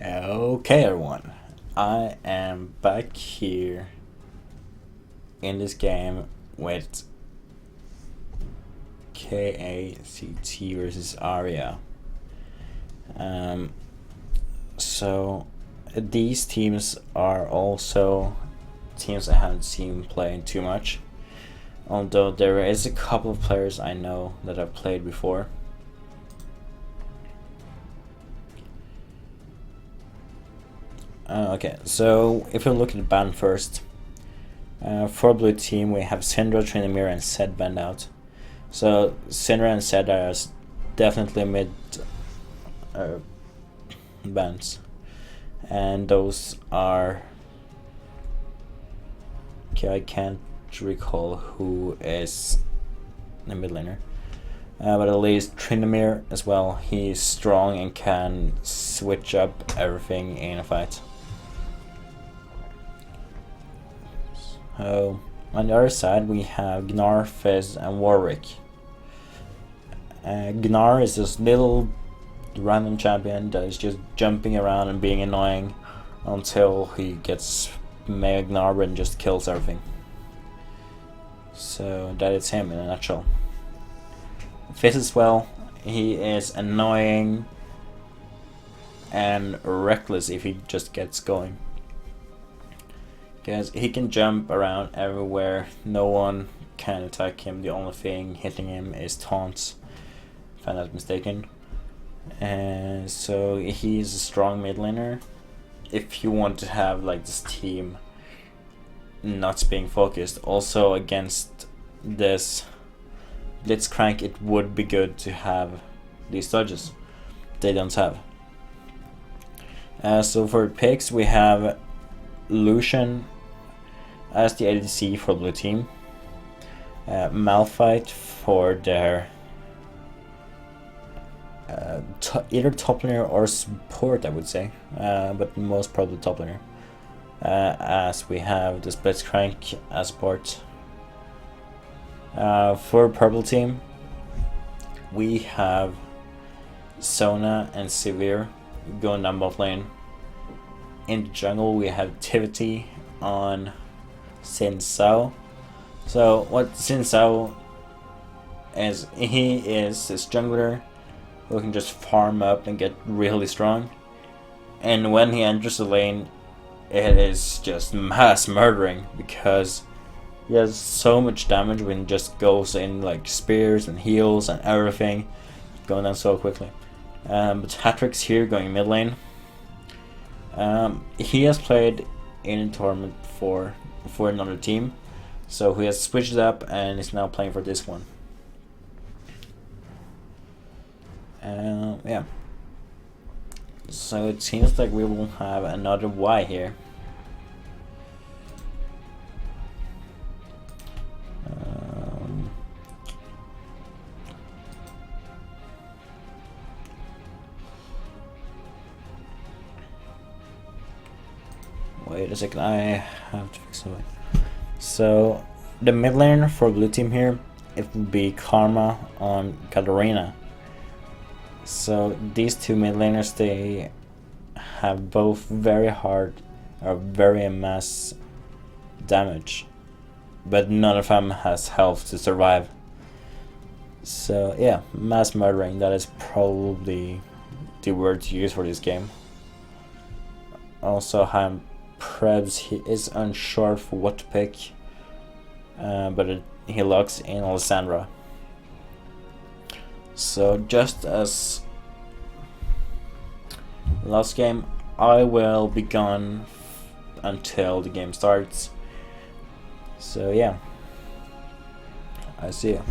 Okay, everyone, I am back here in this game with Kact versus Aria. Um, so these teams are also teams I haven't seen playing too much. Although there is a couple of players I know that I've played before. Okay, so if we look at the band first, for blue team we have Syndra, Trinamir, and Zed band out. So Syndra and Zed are definitely mid bands, and those are. Okay, I can't recall who is the mid laner. But at least Trinamir as well. He's strong and can switch up everything in a fight. So on the other side we have Gnar, Fizz, and Warwick. Gnar is this little random champion that is just jumping around and being annoying until he gets Mega Gnar and just kills everything. So that is him in a nutshell. Fizz as well, he is annoying and reckless if he just gets going. Because he can jump around everywhere, no one can attack him, the only thing hitting him is taunts, if I'm not mistaken. And so he's a strong mid laner if you want to have like this team not being focused. Also against this Blitzcrank it would be good to have these dodges they don't have. So for picks we have Lucian as the ADC for blue team, Malphite for their either top laner or support I would say, but most probably top laner, as we have the Blitzcrank as support. For purple team we have Sona and Severe going down bot lane. In the jungle we have Tivity on Xin Sao. So what Xin Sao is, he is this jungler who can just farm up and get really strong, and when he enters the lane it is just mass murdering because he has so much damage when he just goes in like spears and heals and everything, going down so quickly. But Hatrix here going mid lane. He has played in a tournament for another team, so he has switched it up and is now playing for this one. Yeah. So it seems like we will have another Y here. Wait a second, I have to fix something. So the mid laner for blue team here, it would be Karma on Katarina. So these two mid laners, they have both very hard or very mass damage, but none of them has health to survive. So yeah, mass murdering, that is probably the word to use for this game. Also Prebz, he is unsure for what to pick, but he locks in Alessandra. So just as last game, I will be gone until the game starts. So yeah, I see you.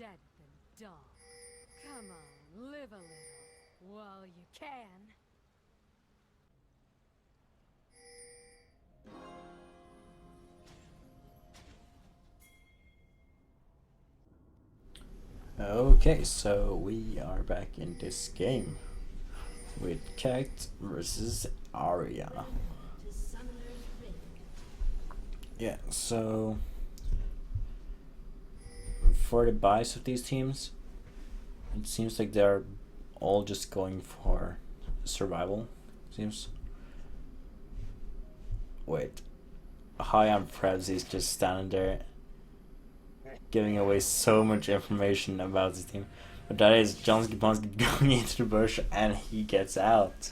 dead than dull. Come on, live a little while you can. Okay, so we are back in this game with Kact versus Aria. Yeah, so for the buys of these teams, it seems like they're all just going for survival. Seems. Wait, High on Prez is just standing there giving away so much information about his team. But that is Johnski Bonsky going into the bush and he gets out.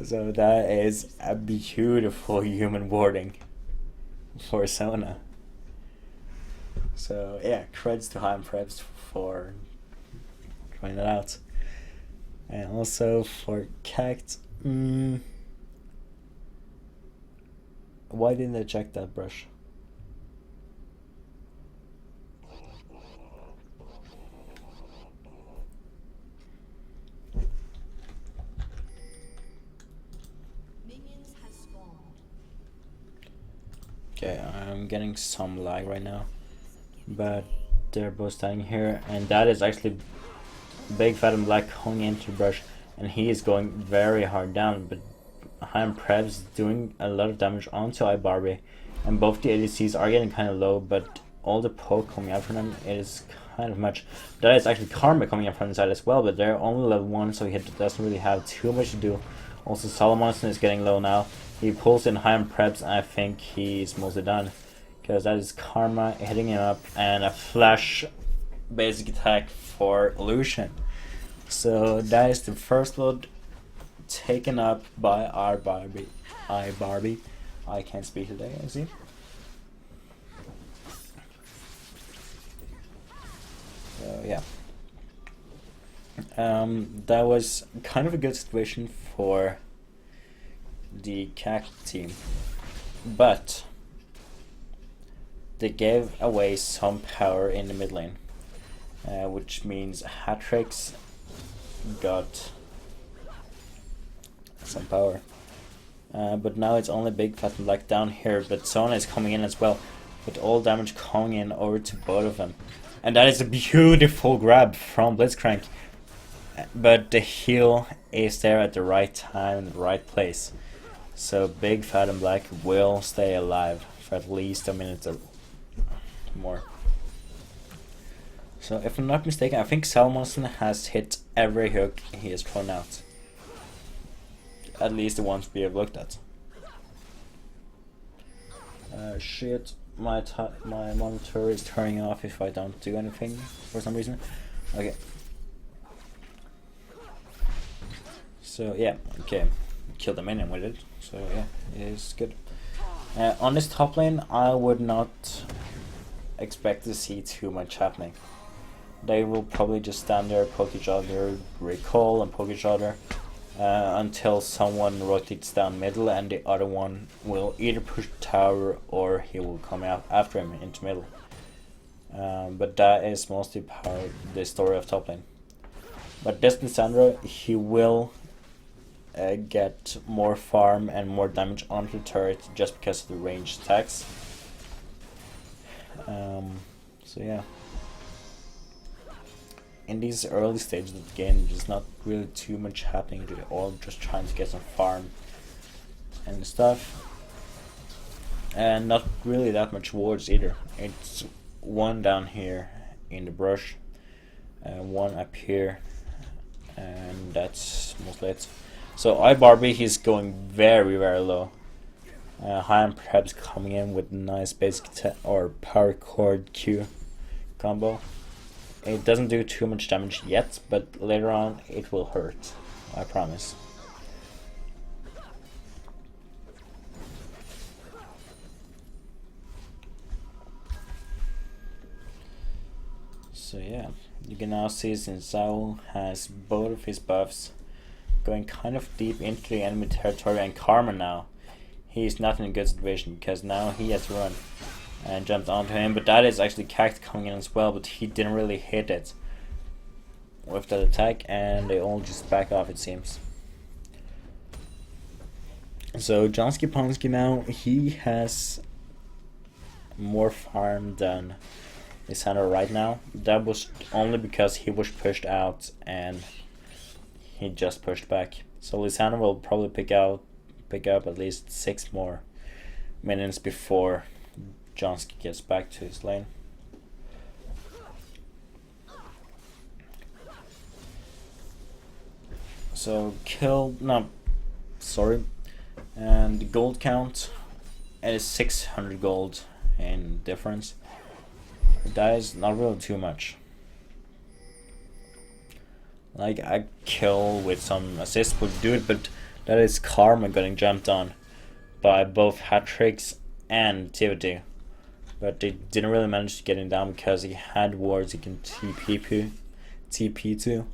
So that is a beautiful human boarding for Sona. So yeah, creds to High on Preps for trying that out. And also for Kact, why didn't they check that brush? Okay, I'm getting some lag right now, but they're both standing here, and that is actually Big Fat and Black going into the brush, and he is going very hard down, but Haim Preb's doing a lot of damage onto iBarbie, and both the ADCs are getting kind of low, but all the poke coming out from them is kind of much. That is actually Karma coming up from the side as well, but they're only level 1, so he doesn't really have too much to do. Also, Solomonson is getting low now. He pulls in Haim Prebs, and I think he's mostly done, because that is Karma hitting him up, and a flash basic attack for Illusion. So that is the first blood taken up by our Barbie. I can't speak today, I see. So yeah. That was kind of a good situation for the Kact team, but they gave away some power in the mid lane, which means Hatrix got some power. But now it's only Big Fat and Black down here, but Sona is coming in as well, with all damage coming in over to both of them. And that is a beautiful grab from Blitzcrank. But the heal is there at the right time in the right place. So Big Fat and Black will stay alive for at least a minute or more. So if I'm not mistaken, I think Salmonson has hit every hook he has thrown out. At least the ones we have looked at. Shit, my monitor is turning off if I don't do anything for some reason. Okay. So yeah, okay, killed a minion with it. So yeah, it is good. On this top lane, I would not expect to see too much happening. They will probably just stand there, poke each other, recall and poke each other until someone rotates down middle, and the other one will either push the tower or he will come out after him into middle. But that is mostly the story of top lane. But Destin Sandra, he will get more farm and more damage onto the turret just because of the ranged attacks. So yeah. In these early stages of the game, there's not really too much happening. They're all just trying to get some farm and stuff. And not really that much wards either. It's one down here in the brush, one up here, and that's mostly it. So iBarbie, he's going very, very low. Haim perhaps coming in with nice basic or power chord Q combo. It doesn't do too much damage yet, but later on it will hurt, I promise. So yeah, you can now see since Saul has both of his buffs going kind of deep into the enemy territory, and Karma now, he's not in a good situation because now he has to run. and jumped onto him, but that is actually Kact coming in as well, but he didn't really hit it with that attack, and they all just back off, it seems. So Johnsky Ponsky now, he has more farm than Lysandre right now. That was only because he was pushed out and he just pushed back. So Lysandre will probably pick up at least 6 more minions before Johnsky gets back to his lane. So and the gold count, it is 600 gold in difference. That is not really too much. Like, a kill with some assist would do it, but that is Karma getting jumped on by both hat-tricks and TVT. But they didn't really manage to get him down because he had wards he can TP to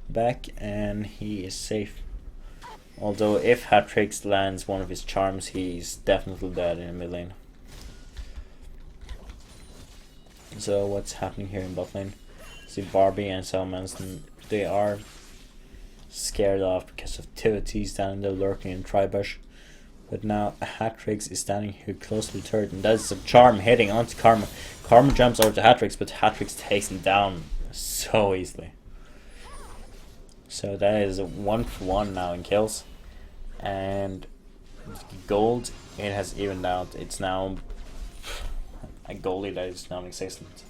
back, and he is safe. Although if hat-tricks lands one of his charms, he's definitely dead in the mid lane. So what's happening here in bot lane? See, Barbie and Salmanson, they are scared off because of TVT standing there lurking in Tribush. But now Hatrix is standing here close to the turret, and that's a charm hitting onto Karma. Karma jumps over to Hatrix, but Hatrix takes him down so easily. So that is a 1-for-1 now in kills. And gold, it has evened out. It's now a goalie that is non-existent.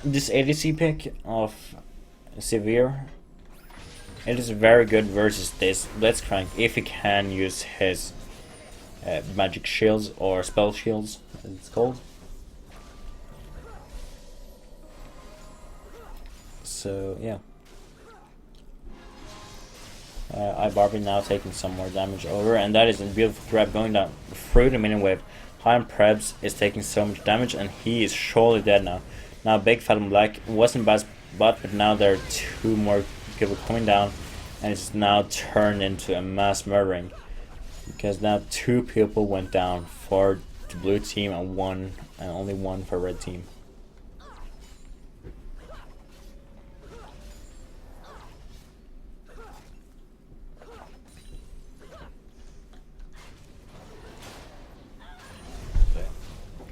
This ADC pick of Severe, it is very good versus this Blitzcrank if he can use his magic shields or spell shields, as it's called. So yeah, Barbie now taking some more damage over, and that is a beautiful grab going down through the minion wave. Hyam Prebz is taking so much damage, and he is surely dead now. Now Big Fathom Black wasn't bad, but now there are 2 more people coming down, and it's now turned into a mass murdering because now 2 people went down for the blue team and only one for red team.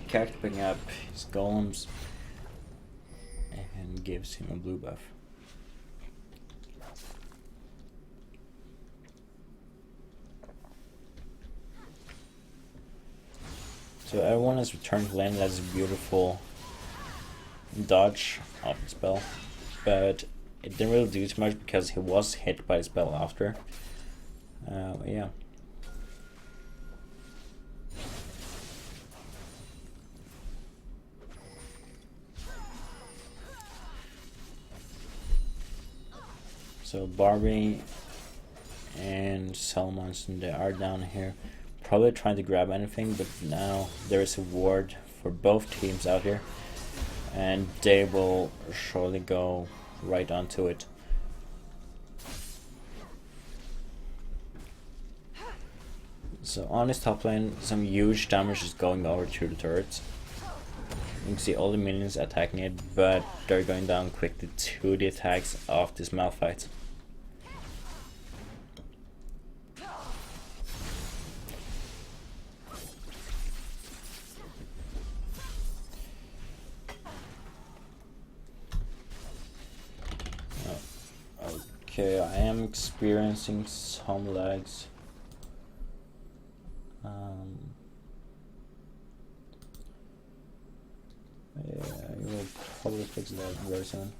Kact picking up his golems and gives him a blue buff. So everyone has returned to lane. That's a beautiful dodge of the spell, but it didn't really do too much because he was hit by the spell after. Yeah. So Barbie and Salmonson, they are down here, probably trying to grab anything, but now there is a ward for both teams out here, and they will surely go right onto it. So on his top lane, some huge damage is going over to the turrets. You can see all the minions attacking it, but they're going down quickly to the attacks of this Malphite. Okay, I am experiencing some lags. Yeah, you will probably fix that very soon.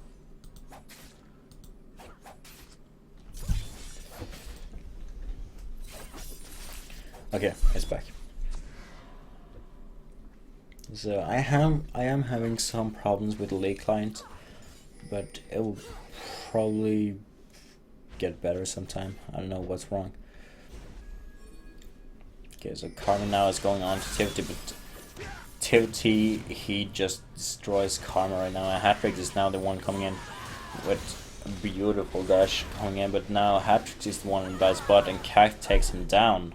Okay, it's back. So I am having some problems with the Lake client, but it will probably get better sometime. I don't know what's wrong. Okay, so Karma now is going on to Tivity, but Tivity, he just destroys Karma right now, and Hatrick is now the one coming in with a beautiful dash going in, but now Hatrix is the one in the bad spot, and Kact takes him down.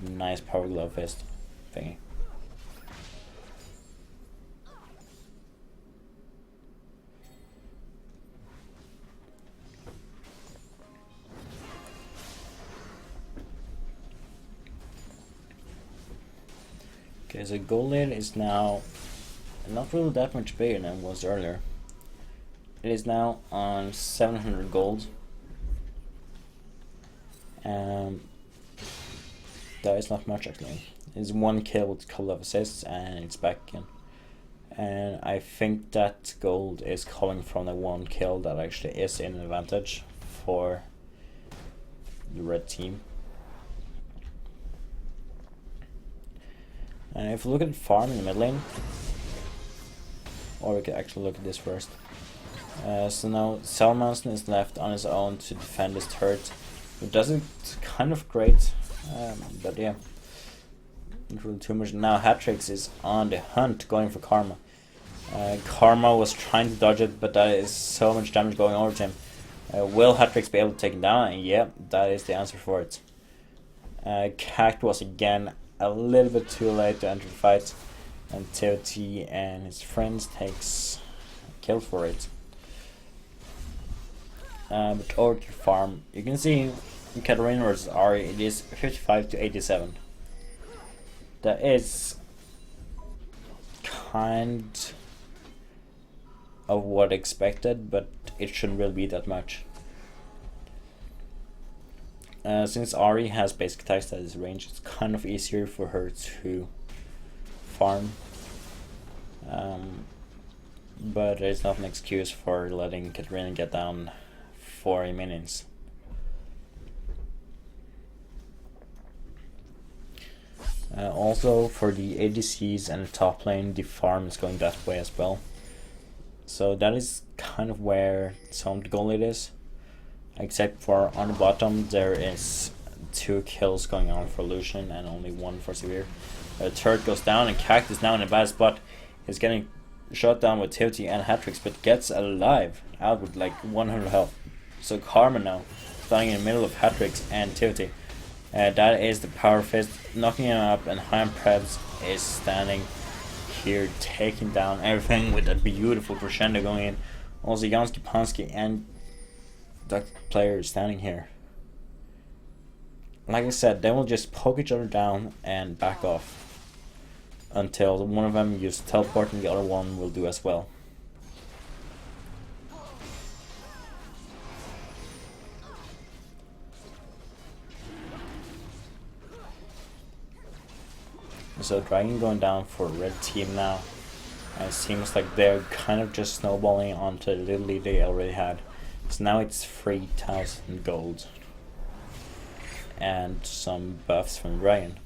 Nice power glove fist thingy. Okay, so gold lead is now not really that much bigger than it was earlier. It is now on 700 gold. That is not much actually. It's one kill with a couple of assists and it's back again. And I think that gold is coming from the one kill that actually is an advantage for the red team. And if you look at farm in the mid lane, or we could actually look at this first. So now Salmanson is left on his own to defend his turret. It does it kind of great, but yeah, not really too much. Now Hatrix is on the hunt, going for Karma. Karma was trying to dodge it, but that is so much damage going over to him. Will Hatrix be able to take him down? And yeah, that is the answer for it. Kact was again a little bit too late to enter the fight, and TOT and his friends takes a kill for it. But over to the farm, you can see in Katarina vs Aria, it is 55 to 87. That is kind of what expected, but it shouldn't really be that much. Since Ari has basic attacks at his range, it's kind of easier for her to farm. But it's not an excuse for letting Katarina get down 40 minutes. Also for the ADCs and the top lane, the farm is going that way as well. So that is kind of where some of the goal it is. Except for on the bottom, there is 2 kills going on for Lucian and only 1 for Severe. Turret goes down and Kact is now in a bad spot. He's getting shot down with TOT and Hatrix, but gets alive out with like 100 health. So Karma now dying in the middle of Hatrix and TOT. That is the power fist, knocking him up, and Hyam Prebz is standing here taking down everything with a beautiful crescendo going in. Also Jansky Pansky and that player is standing here. Like I said, they will just poke each other down and back off until one of them uses teleport and the other one will do as well. So Dragon going down for red team now. And it seems like they're kind of just snowballing onto the little lead they already had. So now it's 3,000 gold. And some buffs from Dragon.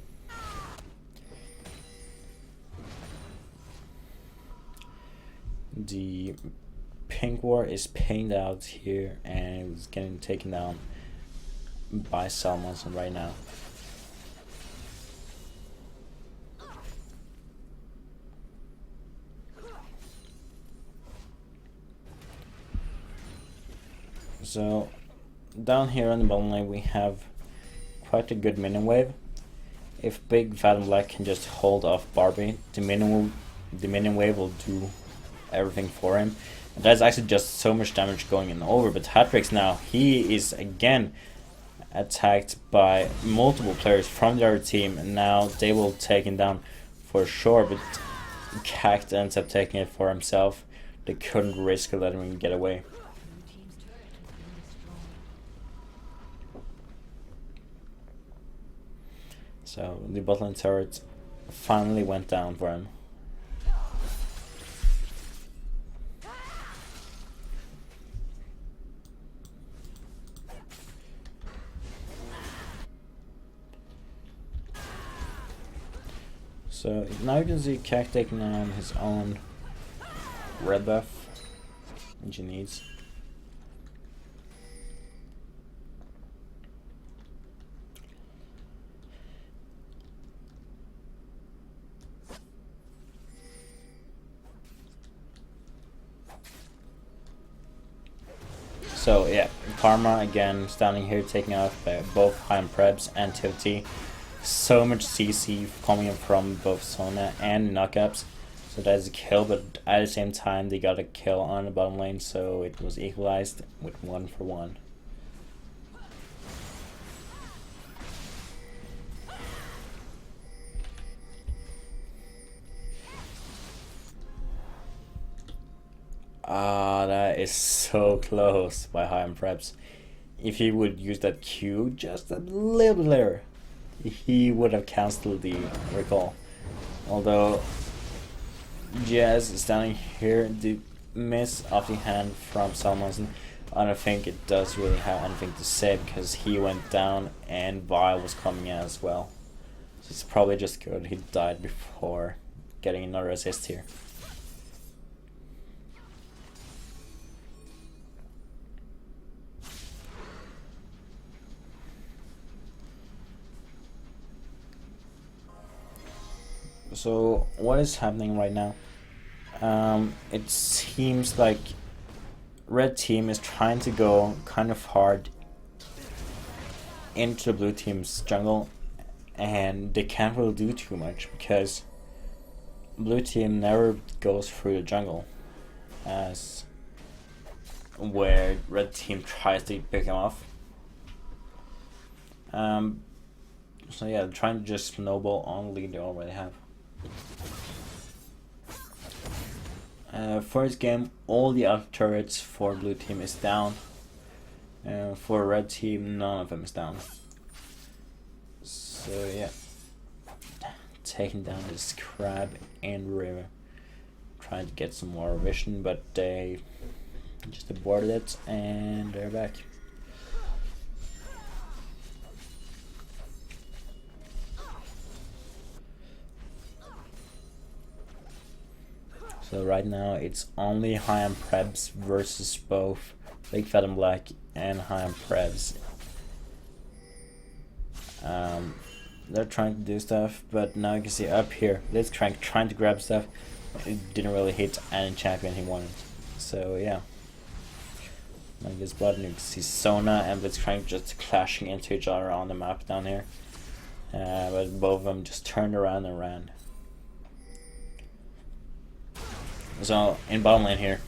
The pink war is painted out here and it's getting taken down by Salmonson right now. So down here on the bottom lane we have quite a good minion wave. If Big Fat and Black can just hold off Barbie, the minion wave will do everything for him. And that's actually just so much damage going in over. But Hatrix now, he is again attacked by multiple players from their team, and now they will take him down for sure. But Kact ends up taking it for himself. They couldn't risk letting him get away. So the botlane turret finally went down for him. So now you can see Kact taking on his own red buff, which he needs. So yeah, Karma again standing here taking out both High and Prebz and Tivity. So much CC coming in from both Sona and knockups. So that is a kill, but at the same time they got a kill on the bottom lane, so it was equalized with 1-for-1. Ah, that is so close by High and Prebz. If he would use that Q just a little bit later, he would have cancelled the recall. Although Jazz is standing here, the miss off the hand from Salmonson, I don't think it does really have anything to say because he went down and Vi was coming in as well. So it's probably just good he died before getting another assist here. So what is happening right now? It seems like red team is trying to go kind of hard into the blue team's jungle, and they can't really do too much because blue team never goes through the jungle, as where red team tries to pick him off. So yeah, trying to just snowball on the lead they already have. First game, all the other turrets for blue team is down. For red team, none of them is down. So yeah, taking down this crab and river, trying to get some more vision, but they just aborted it and they're back. So right now it's only High and Prebz versus both Big Fat and Black and High and Prebz. They're trying to do stuff, but now you can see up here, Blitzcrank trying to grab stuff. It didn't really hit any champion he wanted. So yeah. Like this blood, and you can see Sona and Blitzcrank just clashing into each other on the map down here. But both of them just turned around and ran. So in bottom lane here,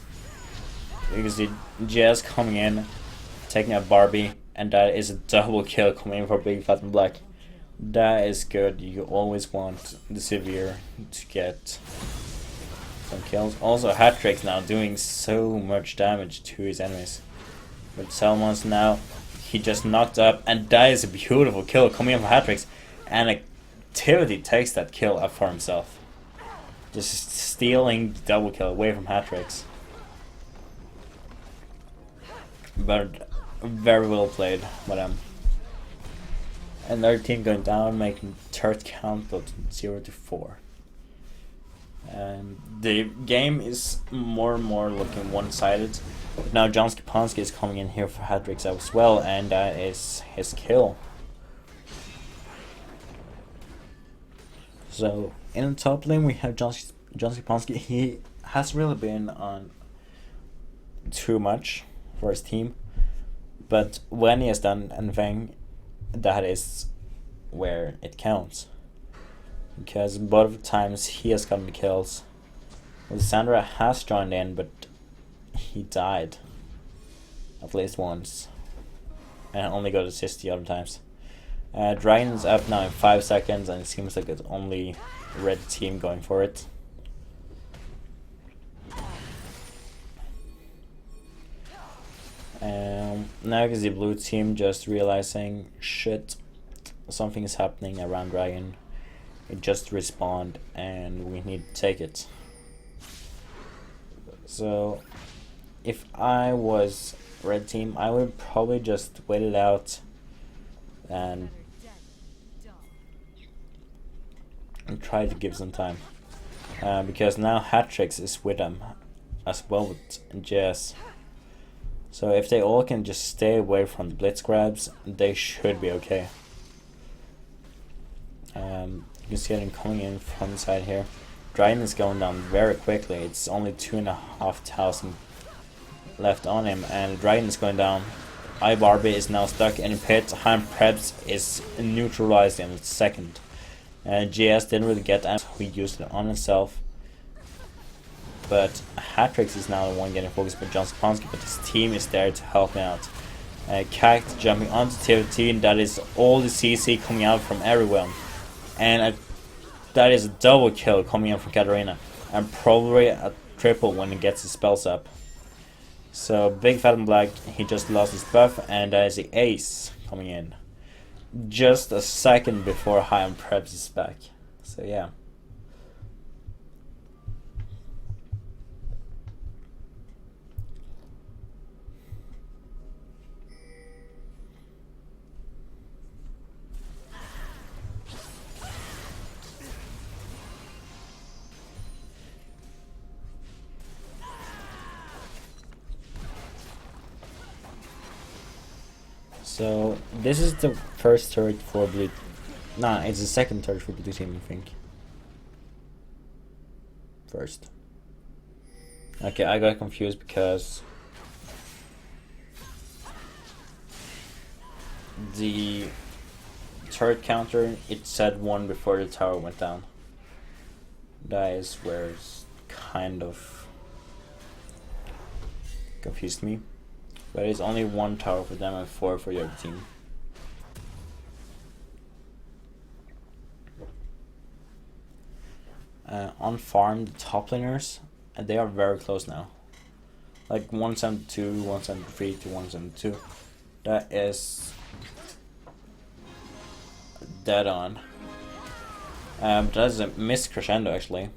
you can see Jazz coming in, taking out Barbie, and that is a double kill coming in for Big Fat and Black. That is good. You always want the Severe to get some kills. Also, Hat-Trick's now doing so much damage to his enemies. But Salmon's now, he just knocked up, and that is a beautiful kill coming in from Hat-Trick's, and Activity takes that kill up for himself. Just stealing the double kill away from Hat-Tricks. But very well played by them. Another team going down, making third count but 0-4. And the game is more and more looking one-sided. Now John Skipansky is coming in here for Hat-Tricks as well, and that is his kill. So in the top lane we have John Skipansky. He hasn't really been on too much for his team, but when he has done anything, that is where it counts. Because both times he has gotten the kills. Lysandra has joined in, but he died at least once, and only got assist the other times. Dragon's up now in 5 seconds, and it seems like it's only red team going for it. Now you can see blue team just realizing, shit, something is happening around Dragon. It just respawned and we need to take it. So if I was red team, I would probably just wait it out and try to give some time. Because now Hat-Tricks is with them as well with Jazz. So if they all can just stay away from the blitz grabs, they should be okay. You can see them coming in from the side here. Dryden is going down very quickly. It's only 2,500 left on him, and the dragon is going down. Barbie is now stuck in a pit. Heim Preps is neutralized in a second. GS didn't really get that. He used it on himself. But Hatrix is now the one getting focused by John Stepanski, but his team is there to help him out. Kact jumping onto TFT, and that is all the CC coming out from everyone. And that is a double kill coming in from Katarina. And probably a triple when he gets his spells up. So Big Fat and Black, he just lost his buff, and that is the ace coming in. Just a second before High on Preps is back. So yeah. So this is the first turret for blue. Nah, it's the second turret for blue team, I think. First. Okay, I got confused because the turret counter, it said 1 before the tower went down. That is where it's kind of confused me. But it's only 1 tower for them and 4 for your team. On farm, the top laners, and they are very close now. Like 172, 173 to 172. That is dead on. That is a missed crescendo actually,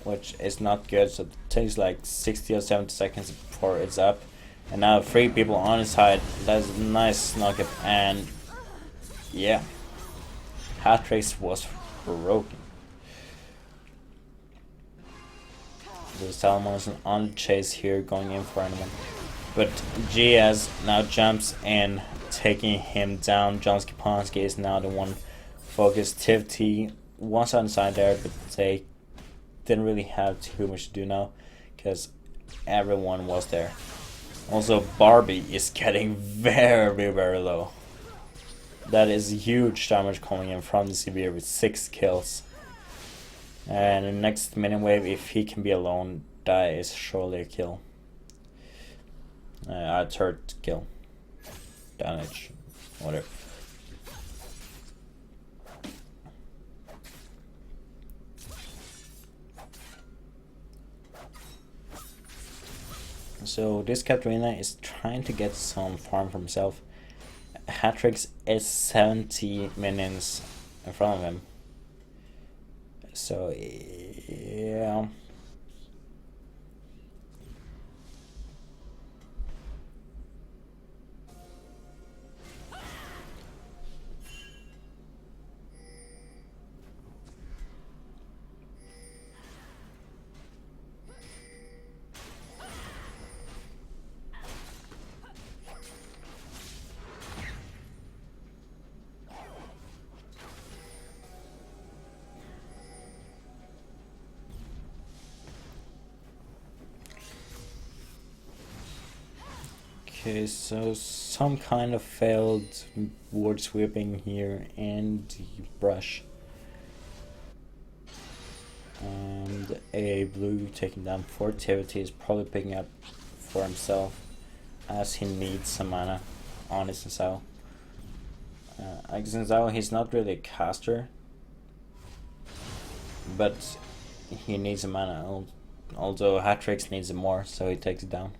which is not good. So it takes like 60 or 70 seconds before it's up. And now 3 people on his side. That's a nice knockup, and yeah, Hatrix was broken. The Salmon's on the chase here, going in for anyone. But GS now jumps in, taking him down. John Stepanski is now the one focused. TFT was on the side there, but they didn't really have too much to do now because everyone was there. Also, Barbie is getting very, very low. That is huge damage coming in from the Severe with 6 kills. And the next minion wave, if he can be alone, that is surely a kill. A third kill. Damage. Whatever. So this Katarina is trying to get some farm for himself. Hatrix is 70 minions in front of him. So yeah. Okay, so some kind of failed ward sweeping here and brush. And a blue taking down 4 activity is probably picking up for himself as he needs some mana on his Sensao. Sensao, he's not really a caster, but he needs some mana. Although Hatrix needs it more, so he takes it down.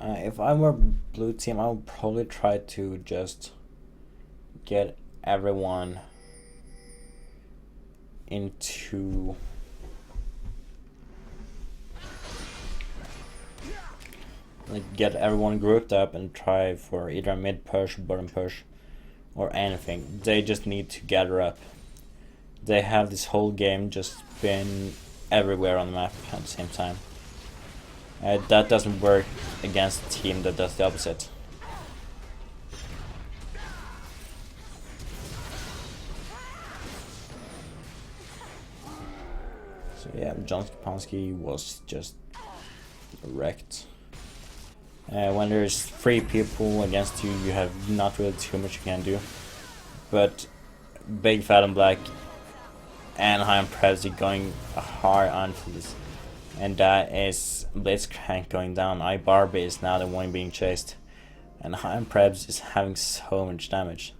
If I were blue team, I would probably try to just get everyone into get everyone grouped up and try for either a mid push, bottom push, or anything. They just need to gather up. They have this whole game just been everywhere on the map at the same time. That doesn't work against a team that does the opposite. So yeah, John Skapansky was just wrecked. When there's 3 people against you, you have not really too much you can do. But Big Fat and Black and High Prezi going hard onto this. And that is Blitzcrank going down. Barbie is now the one being chased. And High Prebz is having so much damage.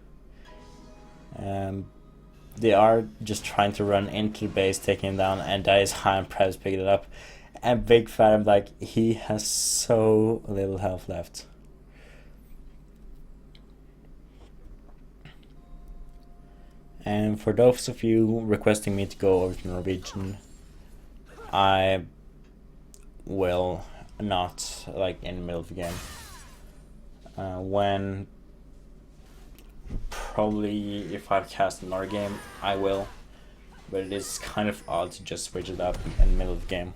They are just trying to run into the base, taking him down, and that is High Prebz picking it up. And Big Fat and Black, he has so little health left. And for those of you requesting me to go over to Norwegian, I will not, like, in the middle of the game. When probably if I've cast another game, I will. But it is kind of odd to just switch it up in the middle of the game.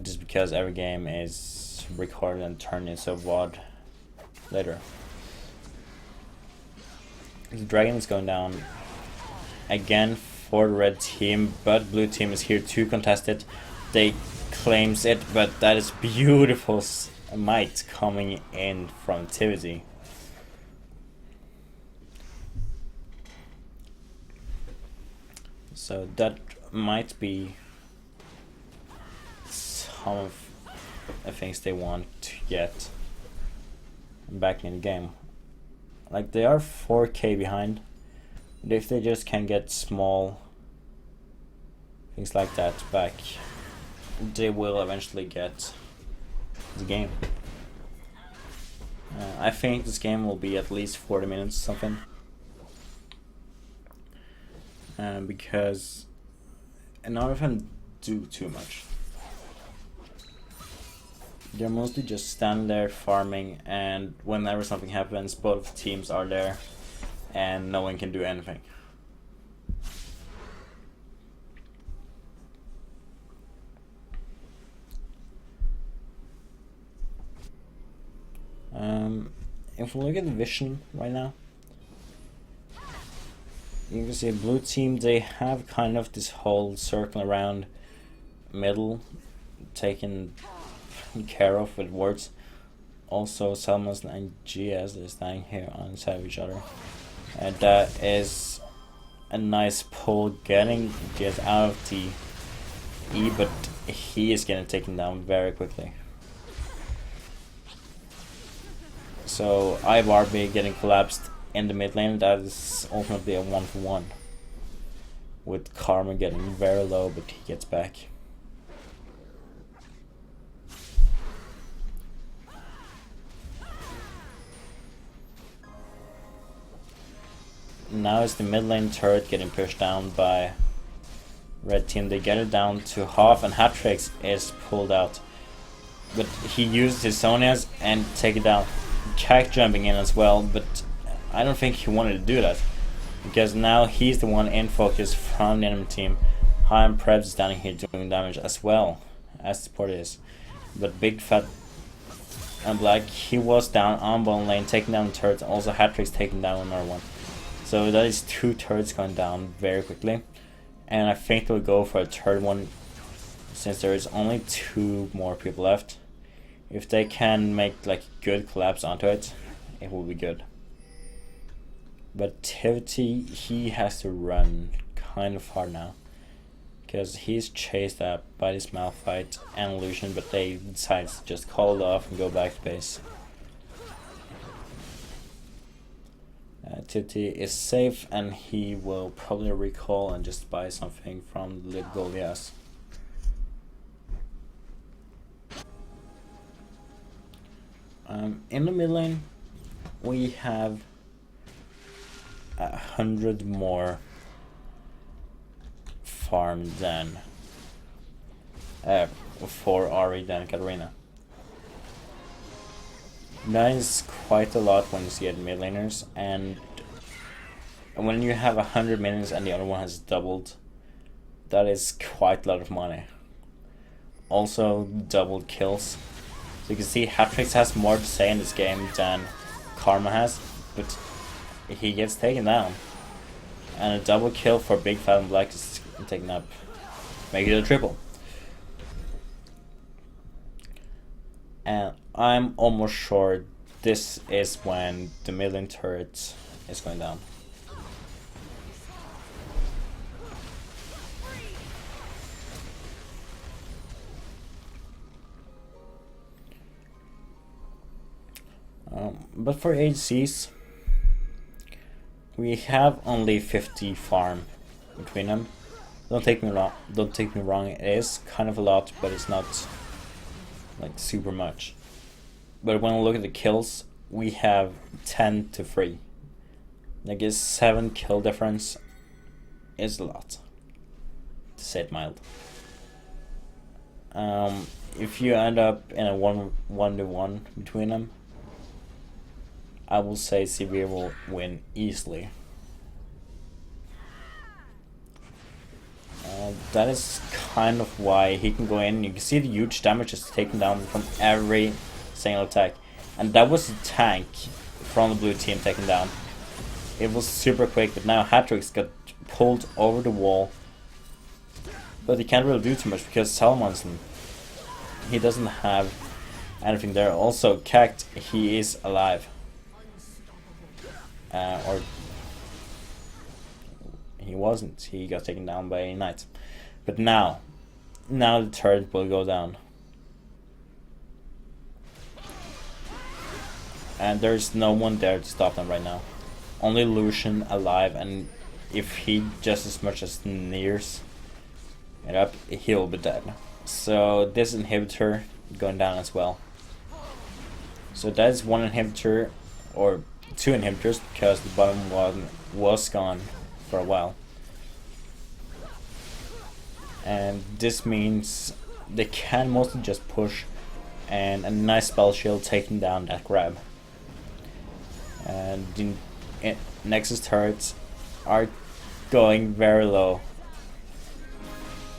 Just because every game is recorded and turned into a VOD later. The dragon is going down again for the red team, but blue team is here to contest it. They claims it, but that is beautiful might coming in from Tivity. So that might be some of the things they want to get back in the game. Like, they are 4k behind, but if they just can get small things like that back, they will eventually get the game. I think this game will be at least 40 minutes something. Because none of them do too much. They're mostly just stand there farming, and whenever something happens, both teams are there and no one can do anything. If we look at the vision right now, you can see a blue team, they have kind of this whole circle around middle taken care of with wards. Also, Salmos and GS are standing here on the side of each other. And that is a nice pull getting GS out of the E, but he is getting taken down very quickly. So Barbie getting collapsed in the mid lane, that is ultimately a 1-for-1. With Karma getting very low, but he gets back. Now is the mid lane turret getting pushed down by red team. They get it down to half, and Hatrix is pulled out. But he used his Sonias and take it down. Kact jumping in as well, but I don't think he wanted to do that, because now he's the one in focus from the enemy team. High and Prebz is down here doing damage as well as support is. But Big Fat and Black, he was down on bottom lane, taking down the turrets. Also Hatrix taking down another one. So that is 2 turrets going down very quickly. And I think they'll go for a third one, since there is only 2 more people left. If they can make like good collapse onto it, it will be good. But Tivity, he has to run kind of hard now, because he's chased up by this Malphite and Illusion, but they decide to just call it off and go back to base. Tivity is safe, and he will probably recall and just buy something from the Goliath. In the mid lane, we have 100 more farm than for Aria than Katarina. That is quite a lot when you see it mid laners, and when you have 100 minions and the other one has doubled, that is quite a lot of money. Also doubled kills. So you can see Hatrix has more to say in this game than Karma has, but he gets taken down. And a double kill for Big Fat and Black is taken up make it a triple. And I'm almost sure this is when the million turret is going down. But for ADCs, we have only 50 farm between them. Don't take me wrong. It is kind of a lot, but it's not like super much. But when we look at the kills, we have 10 to 3. Like a 7 kill difference is a lot, to say it mild. If you end up in a 1-1 between them, I will say Severe will win easily. That is kind of why he can go in. You can see the huge damage is taken down from every single attack. And that was a tank from the blue team taken down. It was super quick, but now Hatrix got pulled over the wall. But he can't really do too much because Salmonson, he doesn't have anything there. Also, Kact, he is alive. Or he wasn't. He got taken down by a knight. But now the turret will go down. And there's no one there to stop them right now. Only Lucian alive, and if he just as much as nears it up, he'll be dead. So this inhibitor going down as well. So that's one inhibitor, or 2 inhibitors, because the bottom one was gone for a while. And this means they can mostly just push, and a nice spell shield taking down that grab. And the Nexus turrets are going very low.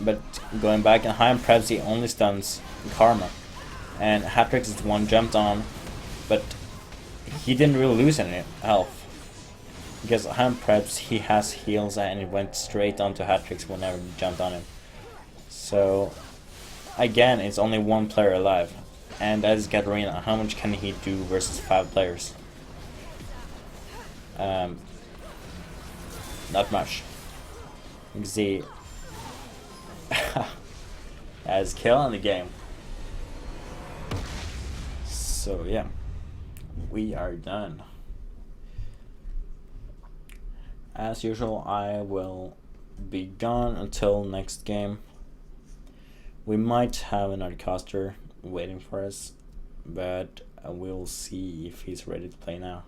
But going back, and High Preps, he only stuns Karma. And Hatrix is the one jumped on, but he didn't really lose any health. Because High Preps, he has heals, and he went straight onto Hatrix whenever he jumped on him. So again, it's only 1 player alive, and that is Katarina. How much can he do versus 5 players? Not much. You can see as kill in the game. So yeah, we are done. As usual, I will be gone until next game. We might have another caster waiting for us, but we'll see if he's ready to play now.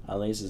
At least